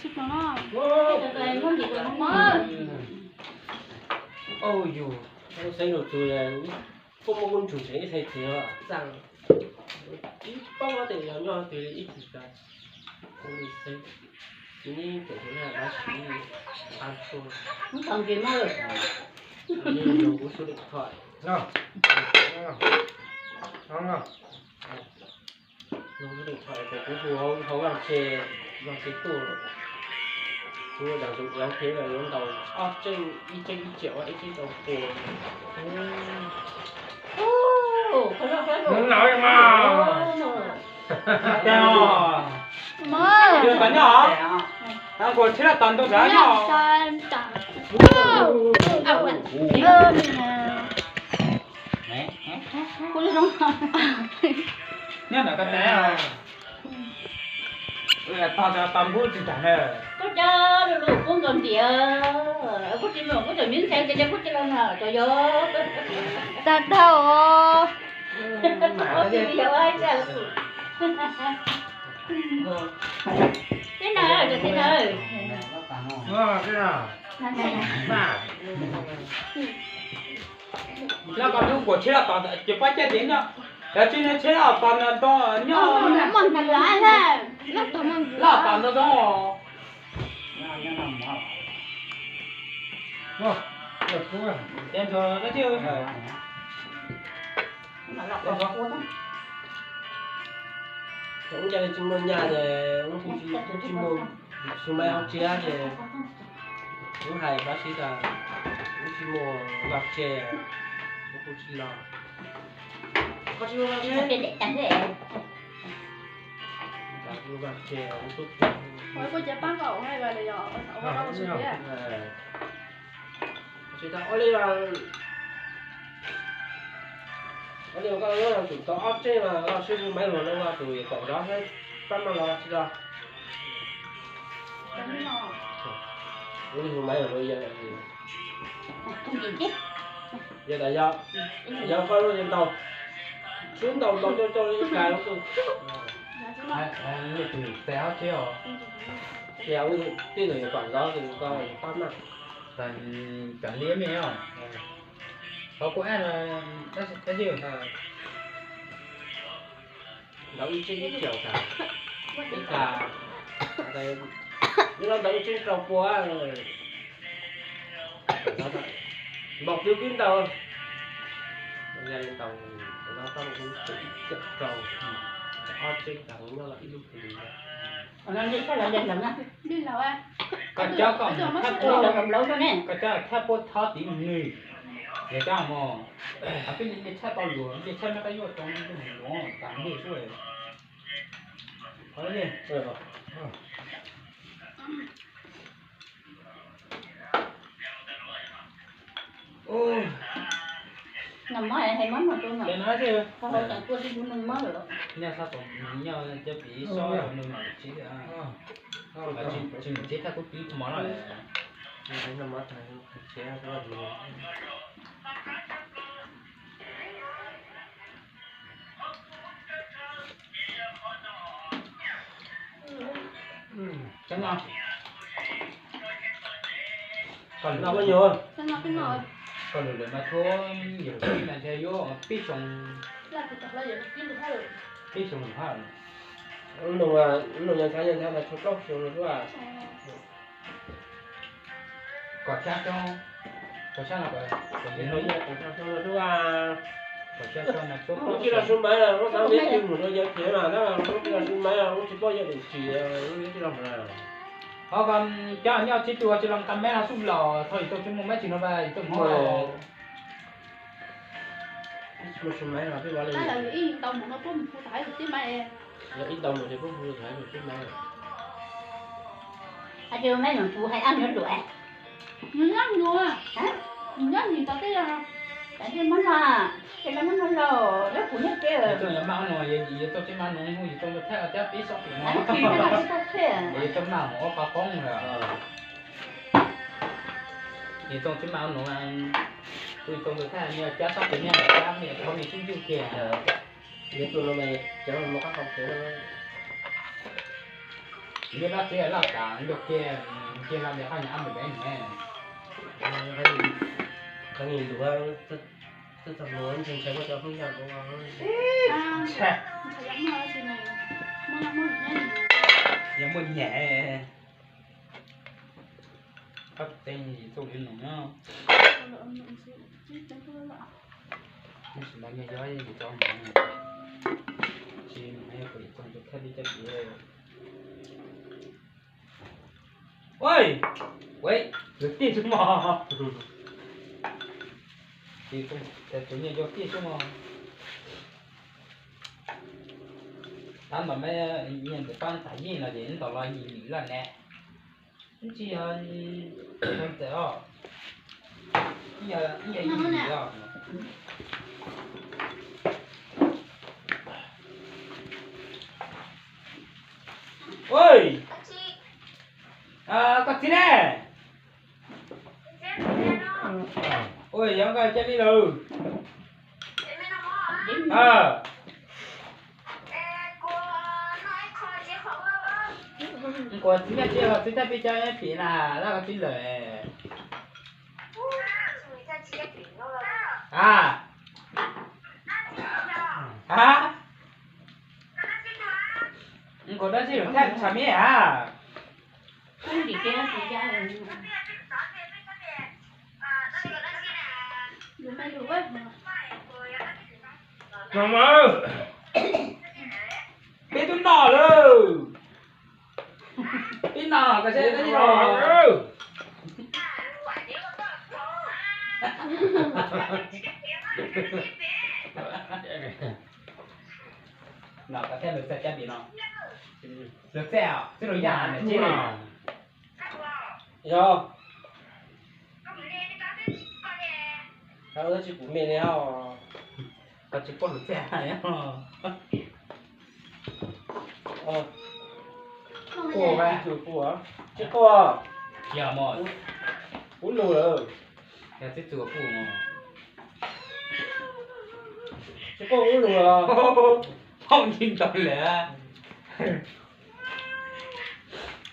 chích nó. Cái muốn gì cũng mất. Ôi dù nó xây được rồi là không có con chủ sẽ thay thế à rằng ít bao nó để nhau thì ít thì cả không đi xây ini để thế là bác sĩ ăn số Không cần gì mà được. nên dùng cái số điện thoại nào nào dùng cái điện thoại của cái phù hấu làm xe tủ chú đang dùng làm thế là用đầu trên ít triệu ít đầu cổ đừng nói mà Chào. Mơ. Chưa bánh nhỏ. Đang còn chết là toàn tôi giá nhỏ. San ta. Nè. Nè. Cô đi đâu? Nhớ là cái té à. Tao toàn bút chỉ trả nè. Có cho được cũng còn gì có chỉ một có trời miếng xe cho có chỉ là nào trời ơi. Ta đâu? Có gì bây giờ ai chơi. Thế nào rồi thế nào? cái nào mà Là còn lúc của chết là toàn chỉ phải chết đến đó. Là chỉ nên chết là toàn to nhỏ. Mình thành lại ha. Nó tụi mình. Là toàn nó đó. được đúng rồi Em cho nó chưa. cũng cho chuyên môn nhà thì cũng chuyên môn chuyên môn học chia thì cũng hay bác sĩ là cũng chuyên môn gặp trẻ cũng chỉ là có chuyên môn gặp trẻ Để tránh để gặp trẻ cũng tốt Ôi cô chế bán cậu hay là giờ ở đâu xuống thế? chị ta ở đây là ở đây có nó là chúng ta áp chế mà nó sử dụng máy rồi nó là tụi cậu đó hết bắt mà lo chứ đâu nó dùng máy rồi bây giờ thì không gì chứ. giờ là do phải lên đầu xuống đầu cho ít gà lắm tôi Người từ téo chiều. kéo cái người quản đó thì coi bắt mà Chẳng liếm gì không? Có của em là cái gì? đóng trên cái kiểu cả cái cả đây nó đóng trên cầu quá rồi bọc tiêu kín tàu ra lên tàu nó xong cũng chật cầu trên thẳng nó lại lúc thì Còn đi cái là lên lắm á. Đi nào em? Còn cháu còn thắt Tôi bột, làm lâu thôi nè. còn cháu thắt bột tháo tím người. Để cháu mà, cái gì thắt bao lúa, cái thắt nó cái vô trong cái này lúa, tạm đi rồi. Có gì? ôi Nằm mơ hay mắm mà tôi nằm. Để nói chứ. Không phải tặng tôi đi mình mơ rồi. Nhà sao tổng nhau cho bị so rồi mình chỉ chỉ thắt bột tí món này. như thế là mất này chế rất là nhiều Chẳng nào. Còn nó bao nhiêu Sao nó cái nồi? còn được mà thua nhiều khi là theo vô biết xong Là tụi tập là giờ nó kiếm được hết rồi. biết xong mình hết. nó nhận thấy là chút lốc xuống rồi à Có chắc không? Có chắc là thì cái hơi nó nhẹ xong rồi à có chắc cho là số lúc kia là xuống máy là nó sáng biết chừng một đôi giờ thế mà nó lúc kia là xuống máy là nó chỉ bao giờ để chỉ nó biết làm nào họ còn cho nhau chỉ tua chỉ làm camera sung lò thôi tôi chỉ một mấy chỉ nó về tôi mà mua xuống máy là cái gọi Cái là là người yên tâm mà nó có một phụ tải được tí mẹ. là ít đồng rồi thì cũng vừa thấy được cái máy À chưa mấy người phụ hay ăn nữa đuổi. Mình nhắc nhiều à. Hả? Mình nhắc gì tao cái Tại cái món là cái món nó lò rất phụ nhất kia. tôi là mang nó gì tôi chỉ mang nó gì tôi theo theo tí sót thì Anh nó khi cái là cái tốt thế. thì tôi mang nó có con rồi thì tôi chỉ mang nó ăn tôi theo như cha sót thì nha cha mẹ không bị chung chung kìa biết luôn là mày cháu nó có học thế nó Như là kia là cả được kia làm để hai nhà ăn được đấy nè. cái nhìn đúng không rất thật muốn chúng thấy một cho không nhận đúng không Phải giống hơi thì này. Muốn nhảy. Giống mình nhẹ. Hấp tên gì tôi đi nữa. Mình sẽ nói nghe gió gì cho mình. Chị mẹ phải con cho khách đi chắc gì. Ôi! Wait, được tiền xuống mò. Thì không, để chủ nhà cho tiền xuống mò. Anh mà mấy nhìn cái con thấy gì là gì nó là gì là nè. Chỉ hơn không thể à. Giờ gì đó. Ôi! À, có gì nè? Ôi, giống cái chết đi đâu? À. Cô chỉ là chưa học thứ ta bây giờ em bị là nó có tin lời. À. Hả? Cô đã chỉ được thêm chả mấy à? Không đi kia thì ra rồi. Được hay đủ ấy. Mama ơi. Biết tôi nọ luôn. Biết nọ cái xe cái gì nọ. Nọ cái xe được xe chắc bị nọ. Được xe à? Chứ đồ nhà này chứ này. Yo tao đã chịu của mình nào Có chứ có được xe này á. cô ba chịu của chứ cô Giờ một. uống lùi rồi Giờ sẽ chùa phụ mà. chứ cô uống lùi rồi Không nhìn tròn lẽ.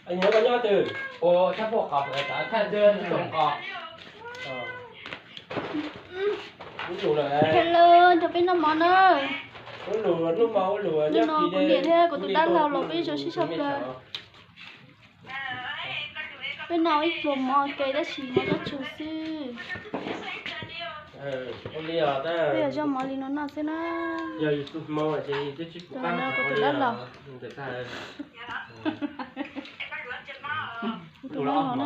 anh nhớ có nhớ từ Ồ, chắc bộ cọp ở đó, thật đơn trồng cọp. uống lùi rồi Hello, chào bên Nam Món ơi. uống lùi lúc mà uống lùi Nhưng nó cũng điện thế của tụi ta lâu lâu bây giờ sẽ sắp lên. Bên nào ít vùng mò cây đã chỉ mò rất chủ sư. con đi ở ta Bây giờ cho mò đi nó nào xem nào. giờ tụi mò là gì chứ chứ Trời ơi, có tụi đất lầu. được ta ơi Tụi nó nè.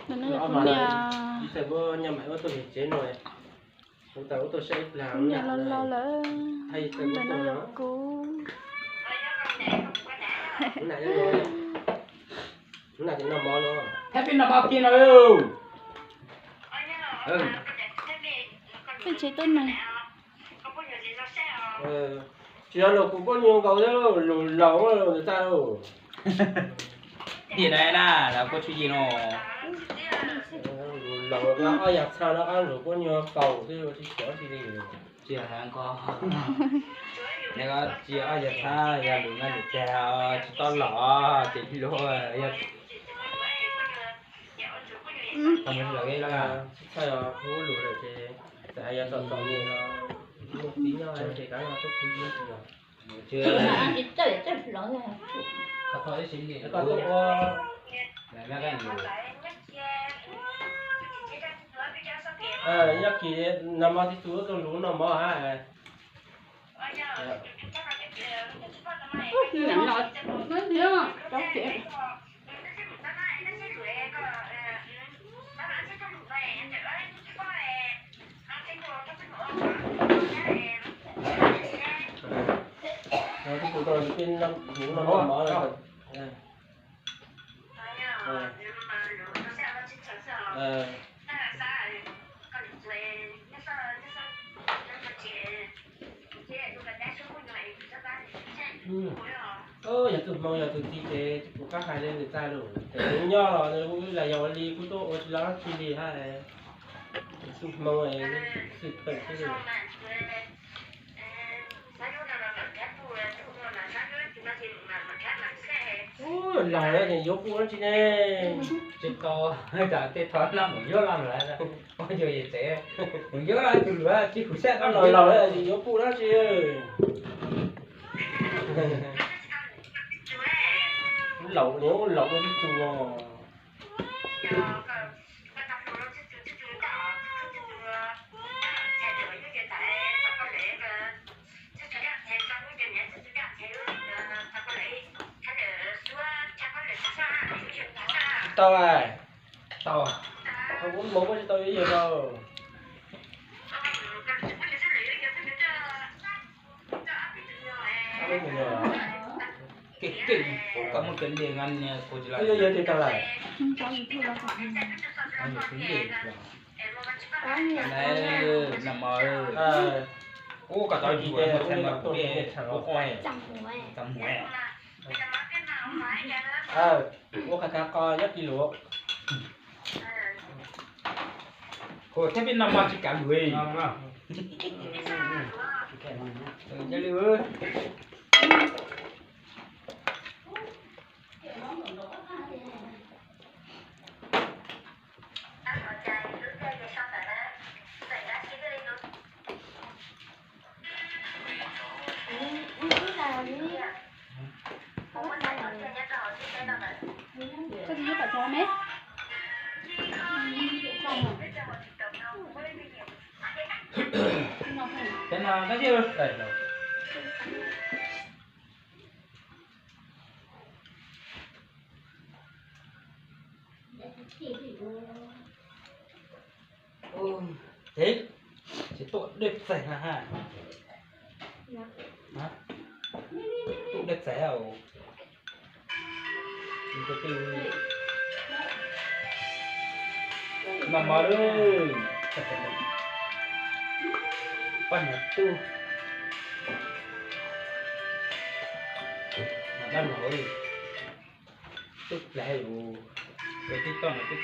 Nó cũng nhà. đi tới bữa nhà máy ô tô hiện chế rồi chúng ta ô tô sẽ làm Nhà lo lỡ. hay tới bữa Nó nữa được cú. cái này rồi cái này thì nó mò nó Thế bên nào bao kia nào đâu. Cái chế tên này. chỉ là lục cũng có nhiều cầu đó lục lỏng rồi ta đâu Thì đây nè, là có chuyện gì nó. lỏng nó ai giặt sao nó ăn lục có nhiều cầu thế rồi thì chở thì đi Chị là hàng có. Này có chị ở nhà tha, nhà lũ ngay được treo, chị to lọ, chị đi lô rồi. Không biết là cái đó à. sao rồi không có lùi được thì tại giờ tận tận gì nó một tí nhau thì cái nó tốt quý gì rồi Chưa. Ít tới lỗi rồi. Có thôi xin gì. nó còn tốt Này mấy cái nhiều. nhắc kỹ nằm ở thì túi con lú nằm ở hả Nhận rồi. Nói gì á? Cháu chuyện. rồi thì tụi tôi bên năm những nó nằm ở rồi giờ tụi mong giờ tụi tí của các hai lên người ta rồi để nho rồi cũng là dầu đi cũng tốt là chi đi ha tụi mong này sự tận cái gì ôi lòng đấy thì vô cu nó chi nè chỉ có cả tết thoát năm một nhớ làm lại là bao giờ vậy sẽ một nhớ là từ là chỉ phụ xe nó nó lòng lòng đấy thì vô cu nó chi lẩu nếu lẩu nó chùa tao à tao không muốn bố cho tao bây giờ đâu không có cái có một cái điện anh cô chỉ là bây giờ thì tao lại Không có gì thôi là phải anh một cái điện có nhiều này nằm ở ô cả tao chỉ có một thằng mà cái ô khoai chẳng phải tầm mẹ bố khá coi nhất đi lúa cô thế bên nằm mà chỉ cả đuôi Ngon không? chơi lưu cái gì phải cho mét cái nào cái gì đây rồi thế chỉ tội đẹp rẻ hả hả tội đẹp rẻ à từ từ mà mở ơi pan tu mà đang nói tức lại rồi cái con là tức